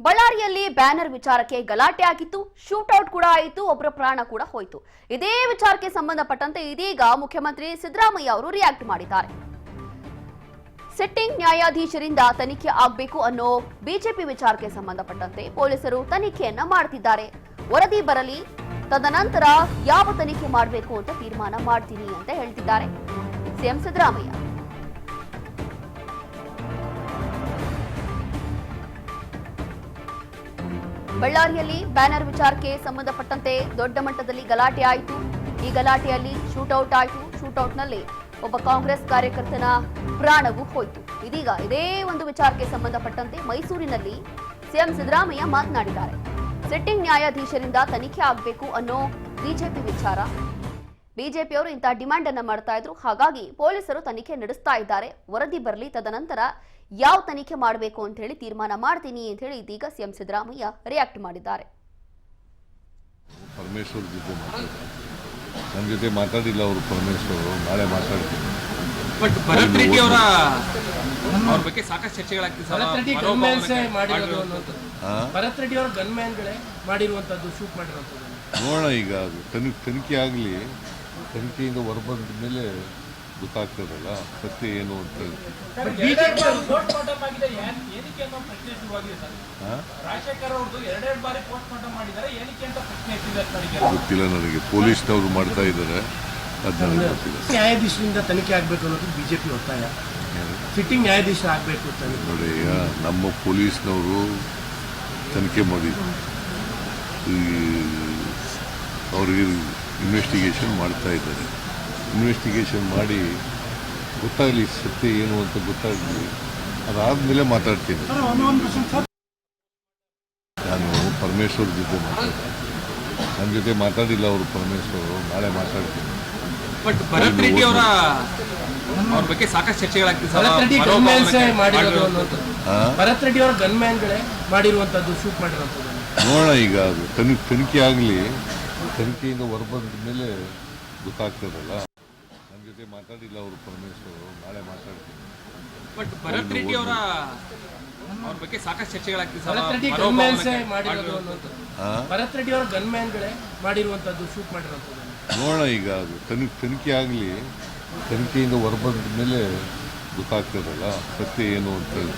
ಬಳ್ಳಾರಿಯಲ್ಲಿ ಬ್ಯಾನರ್ ವಿಚಾರಕ್ಕೆ ಗಲಾಟೆ ಆಗಿತ್ತು, ಶೂಟೌಟ್ ಕೂಡ ಆಯಿತು, ಒಬ್ಬರ ಪ್ರಾಣ ಕೂಡ ಹೋಯಿತು. ಇದೇ ವಿಚಾರಕ್ಕೆ ಸಂಬಂಧಪಟ್ಟಂತೆ ಇದೀಗ ಮುಖ್ಯಮಂತ್ರಿ ಸಿದ್ದರಾಮಯ್ಯ ಅವರು ರಿಯಾಕ್ಟ್ ಮಾಡಿದ್ದಾರೆ. ಸಿಟ್ಟಿಂಗ್ ನ್ಯಾಯಾಧೀಶರಿಂದ ತನಿಖೆ ಆಗಬೇಕು ಅನ್ನೋ ಬಿಜೆಪಿ ವಿಚಾರಕ್ಕೆ ಸಂಬಂಧಪಟ್ಟಂತೆ ಪೊಲೀಸರು ತನಿಖೆಯನ್ನ ಮಾಡ್ತಿದ್ದಾರೆ. ವರದಿ ಬರಲಿ, ತದನಂತರ ಯಾವ ತನಿಖೆ ಮಾಡಬೇಕು ಅಂತ ತೀರ್ಮಾನ ಮಾಡ್ತೀನಿ ಅಂತ ಹೇಳ್ತಿದ್ದಾರೆ ಸಿಎಂ ಸಿದ್ದರಾಮಯ್ಯ. ಬಳ್ಳಾರಿಯಲ್ಲಿ ಬ್ಯಾನರ್ ವಿಚಾರಕ್ಕೆ ಸಂಬಂಧಪಟ್ಟಂತೆ ದೊಡ್ಡ ಮಟ್ಟದಲ್ಲಿ ಗಲಾಟೆ ಆಯಿತು. ಈ ಗಲಾಟೆಯಲ್ಲಿ ಶೂಟೌಟ್ ಆಯಿತು. ಶೂಟೌಟ್ನಲ್ಲಿ ಒಬ್ಬ ಕಾಂಗ್ರೆಸ್ ಕಾರ್ಯಕರ್ತನ ಪ್ರಾಣವೂ ಹೋಯಿತು. ಇದೀಗ ಇದೇ ಒಂದು ವಿಚಾರಕ್ಕೆ ಸಂಬಂಧಪಟ್ಟಂತೆ ಮೈಸೂರಿನಲ್ಲಿ ಸಿಎಂ ಸಿದ್ದರಾಮಯ್ಯ ಮಾತನಾಡಿದ್ದಾರೆ. ಸಿಟ್ಟಿಂಗ್ ನ್ಯಾಯಾಧೀಶರಿಂದ ತನಿಖೆ ಆಗಬೇಕು ಅನ್ನೋ ಬಿಜೆಪಿ ವಿಚಾರ. ಬಿಜೆಪಿಯವರು ಇಂತಹ ಡಿಮ್ಯಾಂಡ್ ಅನ್ನ ಮಾಡ್ತಾ ಇದ್ರು. ಹಾಗಾಗಿ ಪೊಲೀಸರು ತನಿಖೆ ನಡೆಸ್ತಾ ಇದ್ದಾರೆ. ವರದಿ ಬರಲಿ, ತದನಂತರ ಯಾವ ತನಿಖೆ ಮಾಡಬೇಕು ಅಂತ ಹೇಳಿ ತೀರ್ಮಾನ ಮಾಡ್ತೀನಿ ಅಂತ ಹೇಳಿ ಇದೀಗ ಸಿಎಂ ಸಿದ್ದರಾಮಯ್ಯ ರಿಯಾಕ್ಟ್ ಮಾಡಿದ್ದಾರೆ. ಪರಮೇಶ್ವರ್ ನನ್ನ ಜೊತೆ ಮಾತಾಡಿಲ್ಲ ಅವರು. ಪರಮೇಶ್ವರ್ ನಾಳೆ ಮಾತಾಡ್ತೀನಿ. ಬಟ್ ಭರತ್ ರೆಡ್ಡಿ ಅವರ ಬಗ್ಗೆ ಸಾಕಷ್ಟು ಚರ್ಚೆಗಳಾಗ್ತಿದೆ. ಭರತ್ ರೆಡ್ಡಿ ಅವರ ಗನ್ಮ್ಯಾನ್ಗಳೇ ಮಾಡಿರುವಂತದ್ದು, ಶೂಟ್ ಮಾಡಿರುವಂತದ್ದು ನೋಡೋಣ. ಈಗ ತನಿಖೆ ಆಗಲಿ, ತನಿಖೆಯಿಂದ ಹೊರಬಂದ ಮೇಲೆ ಗೊತ್ತಾಗ್ತದಲ್ಲ ಸತ್ಯ ಏನು ಅಂತ ಹೇಳಿ. ಗೊತ್ತಿಲ್ಲ ನನಗೆ. ಪೊಲೀಸ್ನವರು ಮಾಡ್ತಾ ಇದ್ದಾರೆ, ಅದನ್ನ ಗೊತ್ತಿಲ್ಲ. ನ್ಯಾಯಾಧೀಶರಿಂದ ತನಿಖೆ ಆಗಬೇಕು ಅನ್ನೋದು ಬಿಜೆಪಿ ಒತ್ತಾಯ. ಸಿಟ್ಟಿಂಗ್ ನ್ಯಾಯಾಧೀಶ ಆಗಬೇಕು ಅಂತ ನೋಡಿ. ನಮ್ಮ ಪೊಲೀಸ್ನವರು ತನಿಖೆ ಮಾಡಿದ್ರು, ಅವ್ರಿಗೆ ಇನ್ವೆಸ್ಟಿಗೇಷನ್ ಮಾಡ್ತಾ ಇದ್ದಾರೆ. ಇನ್ವೆಸ್ಟಿಗೇಷನ್ ಮಾಡಿ ಗೊತ್ತಾಗಲಿ ಸತ್ಯ ಏನು ಅಂತ ಗೊತ್ತಾಗಲಿ, ಅದಾದ್ಮೇಲೆ ಮಾತಾಡ್ತೀನಿ. ನಾನು ಪರಮೇಶ್ವರ್ ಜೊತೆ ಮಾತಾಡ್ತೀನಿ. ನನ್ನ ಜೊತೆ ಮಾತಾಡಿಲ್ಲ ಅವರು. ಪರಮೇಶ್ವರ್ ನಾಳೆ ಮಾತಾಡ್ತೀನಿ. ಬಟ್ ಭರತ್ ರೆಡ್ಡಿ ಅವರ ಬಗ್ಗೆ ಸಾಕಷ್ಟು ಚರ್ಚೆಗಳಾಗ್ತಿದೆ. ಭರತ್ ರೆಡ್ಡಿ ಅವರ ಗನ್ಮ್ಯಾನ್ಗಳೇ ಮಾಡಿರುವಂತದ್ದು, ಶೂಟ್ ಮಾಡಿರುವಂತದ್ದು ನೋಡೋಣ. ಈಗ ತನಿಖೆ ಆಗಲಿ, ತನಿಖೆಯಿಂದ ಹೊರಬಂದ ಮೇಲೆ ಗೊತ್ತಾಗ್ತದಲ್ಲ. ನನ್ನ ಜೊತೆ ಮಾತಾಡಿಲ್ಲ ಅವರು. ಪರಮೇಶ್ವರ್ ನಾಳೆ ಮಾತಾಡ್ತೀನಿ. ಬಟ್ ಭರತ್ ರೆಡ್ಡಿ ಅವರ ಬಗ್ಗೆ ಸಾಕಷ್ಟು ಚರ್ಚೆಗಳಾಗ್ತಿದೆ. ಭರತ್ ರೆಡ್ಡಿ ಅವರ ಗನ್ಮ್ಯಾನ್ಗಳೇ ಮಾಡಿರುವಂತದ್ದು, ಶೂಟ್ ಮಾಡಿರುವಂತದ್ದು ನೋಡೋಣ. ಈಗ ತನಿಖೆ ಆಗಲಿ, ತನಿಖೆಯಿಂದ ಹೊರಬಂದ ಮೇಲೆ ಗೊತ್ತಾಗ್ತದಲ್ಲ ಸತ್ಯ ಏನು ಅಂತ ಹೇಳಿ.